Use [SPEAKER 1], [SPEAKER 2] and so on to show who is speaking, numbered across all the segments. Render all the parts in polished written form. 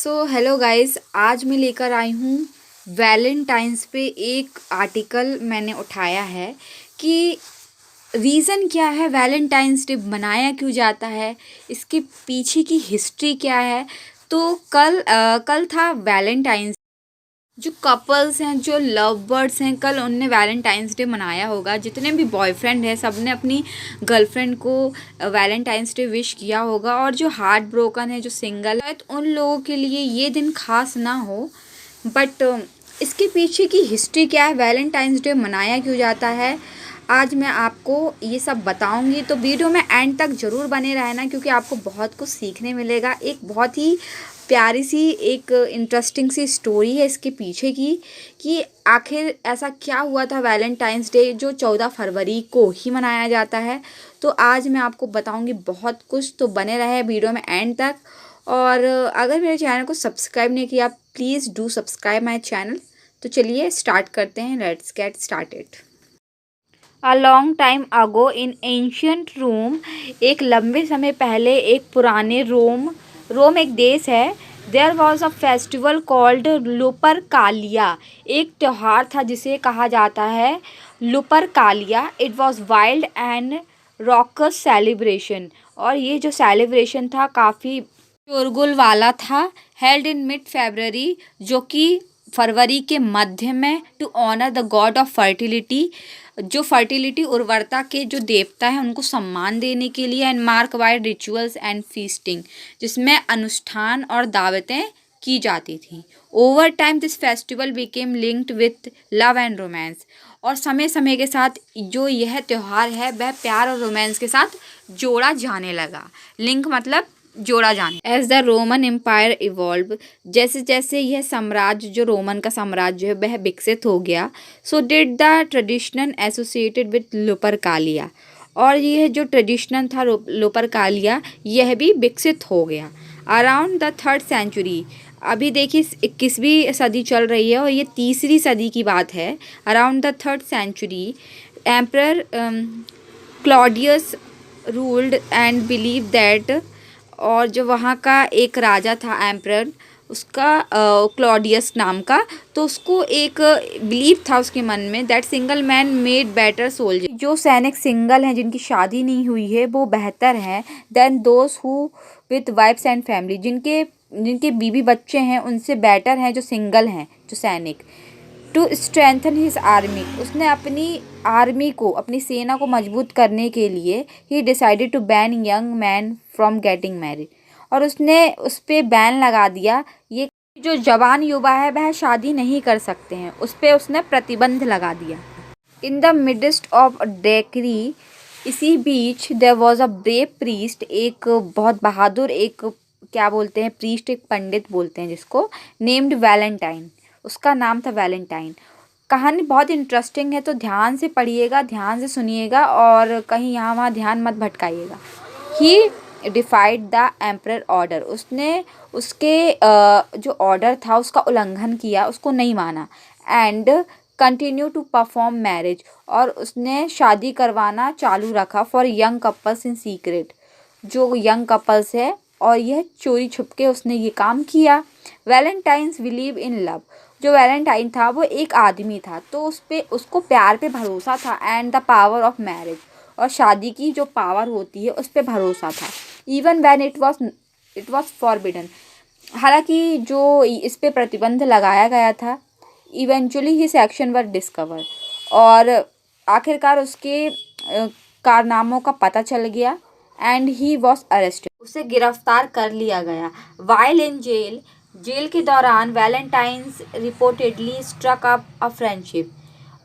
[SPEAKER 1] Hello guys, आज मैं लेकर आई हूँ वैलेंटाइंस पे एक आर्टिकल मैंने उठाया है कि रीज़न क्या है, वैलेंटाइंस डे मनाया क्यों जाता है, इसके पीछे की हिस्ट्री क्या है। तो कल था वैलेंटाइंस। जो कपल्स हैं, जो लव बर्ड्स हैं, कल उनने वैलेंटाइंस डे मनाया होगा। जितने भी बॉयफ्रेंड हैं सब ने अपनी गर्लफ्रेंड को वैलेंटाइंस डे विश किया होगा। और जो हार्ट ब्रोकन है, जो सिंगल है, तो उन लोगों के लिए ये दिन खास ना हो। बट इसके पीछे की हिस्ट्री क्या है, वैलेंटाइंस डे मनाया क्यों जाता है, आज मैं आपको ये सब बताऊंगी। तो वीडियो में एंड तक ज़रूर बने रहना, क्योंकि आपको बहुत कुछ सीखने मिलेगा। एक बहुत ही प्यारी सी, एक इंटरेस्टिंग सी स्टोरी है इसके पीछे की, कि आखिर ऐसा क्या हुआ था वैलेंटाइंस डे जो 14 फरवरी को ही मनाया जाता है। तो आज मैं आपको बताऊंगी बहुत कुछ, तो बने रहे वीडियो में एंड तक। और अगर मेरे चैनल को सब्सक्राइब नहीं किया, please do subscribe my channel. तो चलिए स्टार्ट करते हैं, let's get started. A long time ago in ancient Rome, एक लंबे समय पहले, एक पुराने रोम एक देश है। There was a festival called Lupercalia. एक त्यौहार था जिसे कहा जाता है Lupercalia. It was wild and raucous celebration. और ये जो सेलिब्रेशन था काफ़ी शोरगुल वाला था। हेल्ड इन मिड फरवरी, जो कि फरवरी के मध्य में, to honour the god of fertility, जो फर्टिलिटी उर्वरता के जो देवता हैं उनको सम्मान देने के लिए। And mark bye rituals and feasting, जिसमें अनुष्ठान और दावतें की जाती थी। Over time this festival became linked with love and romance. और समय समय के साथ जो यह त्यौहार है वह प्यार और रोमांस के साथ जोड़ा जाने लगा। लिंक मतलब जोड़ा जाने। As the Roman empire evolve, जैसे जैसे यह साम्राज्य, जो रोमन का साम्राज्य है, वह विकसित हो गया। So did the traditional associated with Lupercalia, और यह जो ट्रेडिशनल था लुपरकालिया, यह भी विकसित हो गया। अराउंड द 3rd सेंचुरी, अभी देखिए 21वीं सदी चल रही है और ये 3री सदी की बात है। Around the 3rd century, emperor Claudius ruled and believe that, और जो वहाँ का एक राजा था एम्परर, उसका क्लॉडियस नाम का, तो उसको एक बिलीव था उसके मन में, that single man made better soldier, जो सैनिक सिंगल हैं, जिनकी शादी नहीं हुई है, वो बेहतर हैं than those who with wives and family, जिनके जिनके बीवी बच्चे हैं उनसे बेटर हैं जो सिंगल हैं, जो सैनिक। टू स्ट्रेंथन हिज आर्मी, उसने अपनी आर्मी को, अपनी सेना को मजबूत करने के लिए, he decided to ban young man from getting married, और उसने उस पर बैन लगा दिया। ये जो जवान युवा है वह शादी नहीं कर सकते हैं, उस पर उसने प्रतिबंध लगा दिया। In the midst of decree, इसी बीच, there was a brave priest, एक बहुत बहादुर, एक क्या बोलते हैं, प्रीस्ट, एक पंडित बोलते हैं जिसको, नेम्ड वैलेंटाइन, उसका नाम था वैलेंटाइन। कहानी बहुत इंटरेस्टिंग है, तो ध्यान से पढ़िएगा, ध्यान से सुनिएगा, और कहीं यहाँ वहाँ ध्यान मत भटकाइएगा। ही डिफाइड द एम्परर ऑर्डर, उसने उसके जो ऑर्डर था उसका उल्लंघन किया, उसको नहीं माना। And continue to perform marriage, और उसने शादी करवाना चालू रखा for young couples in secret, जो यंग कपल्स है, और यह चोरी छुपके उसने ये काम किया। वैलेंटाइंस बिलीव इन लव, जो वैलेंटाइन था वो एक आदमी था, तो उसको प्यार पे भरोसा था। And the power of marriage, और शादी की जो पावर होती है उस पर भरोसा था। Even when it was forbidden, हालांकि जो इस पे प्रतिबंध लगाया गया था। इवेंचुअली हिज एक्शन वर डिस्कवर, और आखिरकार उसके कारनामों का पता चल गया। एंड ही वॉज अरेस्टेड, उसे गिरफ्तार कर लिया गया। वाइल इन जेल, जेल के दौरान Valentine's reportedly struck up a friendship,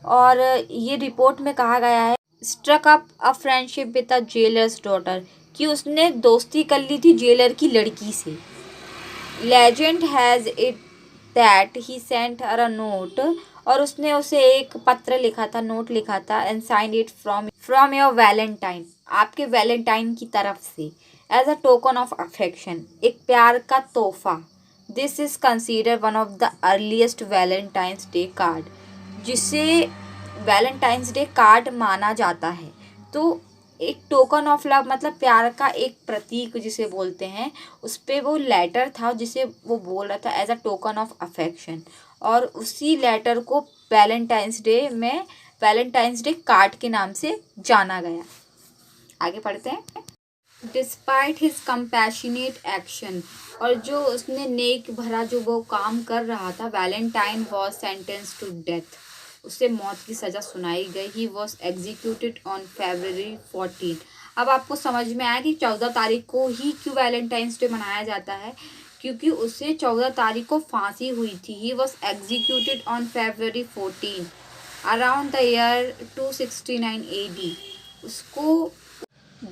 [SPEAKER 1] और ये रिपोर्ट में कहा गया है, struck up a friendship with a jailer's daughter, कि उसने दोस्ती कर ली थी जेलर की लड़की से। Legend has it that he sent her a note, और उसने उसे एक पत्र लिखा था, नोट लिखा था, and sign it from your Valentine, आपके वैलेंटाइन की तरफ से, as a token of affection, एक प्यार का तोहफा। This is consider one of the earliest Valentine's day card, जिसे वैलेंटाइंस डे कार्ड माना जाता है। तो एक टोकन ऑफ लव मतलब प्यार का एक प्रतीक जिसे बोलते हैं, उस पे वो लेटर था जिसे वो बोल रहा था as a token of affection, और उसी लेटर को वैलेंटाइंस डे कार्ड के नाम से जाना गया। आगे पढ़ते हैं। डिस्पाइट हिज कंपैशनेट एक्शन, और जो उसने नेक भरा जो वो काम कर रहा था, Valentine was sentence to death, उसे मौत की सज़ा सुनाई गई। He was executed on February 14। अब आपको समझ में आया कि 14 तारीख को ही क्यों वैलेंटाइंस डे मनाया जाता है, क्योंकि उसे 14 तारीख को फांसी हुई थी। ही was executed on February 14 around the year 269 AD। उसको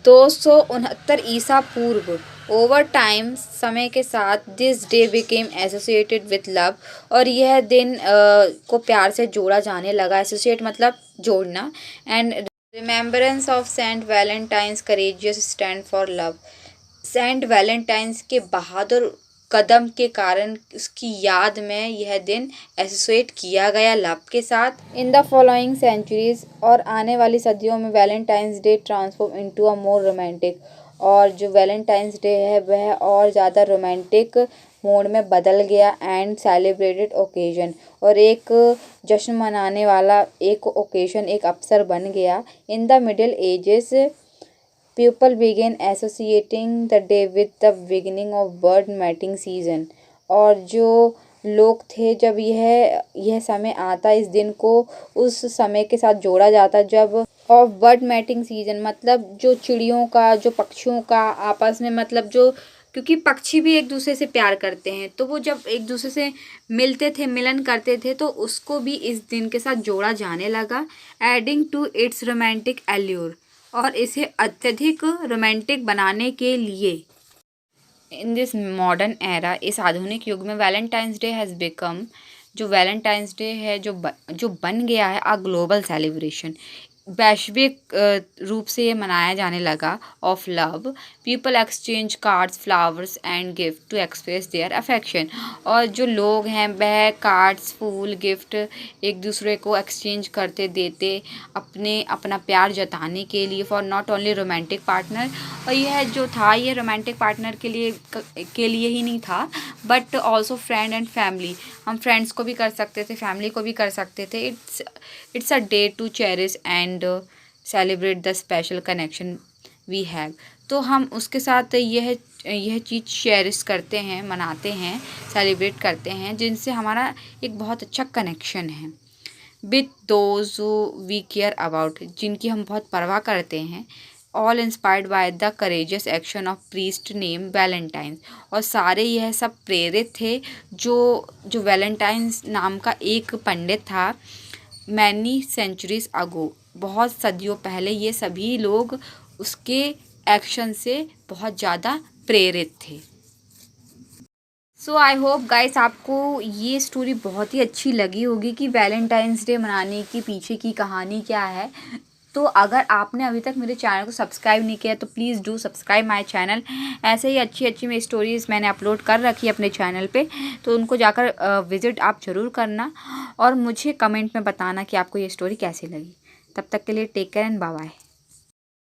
[SPEAKER 1] 269 ईसा पूर्व। ओवर टाइम, समय के साथ, this day became associated with love, और यह दिन को प्यार से जोड़ा जाने लगा। एसोसिएट मतलब जोड़ना। And remembrance of saint Valentine's courageous stand for love, saint Valentine's के बहादुर कदम के कारण उसकी याद में यह दिन एसोसिएट किया गया लव के साथ। इन द फॉलोइंग सेंचुरीज, और आने वाली सदियों में, Valentine's day transform into a more romantic, और जो वैलेंटाइंस डे है वह और ज़्यादा रोमांटिक मोड में बदल गया एंड सेलिब्रेटेड ओकेजन, और एक जश्न मनाने वाला एक ओकेजन, एक अवसर बन गया। In the middle ages people began associating the day with the beginning of bird mating season, और जो लोग थे, जब यह समय आता, इस दिन को उस समय के साथ जोड़ा जाता जब ऑफ बर्ड मैटिंग सीजन मतलब जो चिड़ियों का, जो पक्षियों का आपस में, मतलब जो, क्योंकि पक्षी भी एक दूसरे से प्यार करते हैं, तो वो जब एक दूसरे से मिलते थे, मिलन करते थे, तो उसको भी इस दिन के साथ जोड़ा जाने लगा, adding to its romantic allure, और इसे अत्यधिक रोमांटिक बनाने के लिए। इन दिस मॉडर्न एरा, इस आधुनिक युग में, वैलेंटाइंस डे हैज़ बिकम, जो वैलेंटाइंस डे है जो बन गया है अ ग्लोबल सेलिब्रेशन, वैश्विक रूप से ये मनाया जाने लगा, of love. People exchange cards, flowers and gift to express their affection, और जो लोग हैं वह कार्ड्स, फूल, गिफ्ट एक दूसरे को एक्सचेंज करते, देते अपना प्यार जताने के लिए, for not only romantic partner, और यह जो था ये रोमांटिक पार्टनर के लिए ही नहीं था, but also friend and family, हम फ्रेंड्स को भी कर सकते थे, फैमिली को भी कर सकते थे। It's a day to cherish and celebrate the special connection we have, तो हम उसके साथ यह चीज़ चेरिश करते हैं, मनाते हैं, सेलिब्रेट करते हैं, जिनसे हमारा एक बहुत अच्छा कनेक्शन है with those we care about, जिनकी हम बहुत परवाह करते हैं। All inspired by the courageous action of priest name Valentine, और सारे यह सब प्रेरित थे जो वैलेंटाइंस नाम का एक पंडित था, मैनी सेंचुरीज अगो, बहुत सदियों पहले, ये सभी लोग उसके एक्शन से बहुत ज़्यादा प्रेरित थे। सो आई होप गाइस आपको ये स्टोरी बहुत ही अच्छी लगी होगी कि वैलेंटाइंस डे मनाने की पीछे की कहानी क्या है। तो अगर आपने अभी तक मेरे चैनल को सब्सक्राइब नहीं किया तो please do subscribe my channel. ऐसे ही अच्छी अच्छी मैं स्टोरीज़ मैंने अपलोड कर रखी है अपने चैनल पे, तो उनको जाकर विज़िट आप ज़रूर करना, और मुझे कमेंट में बताना कि आपको ये स्टोरी कैसी लगी। तब तक के लिए take care and bye bye.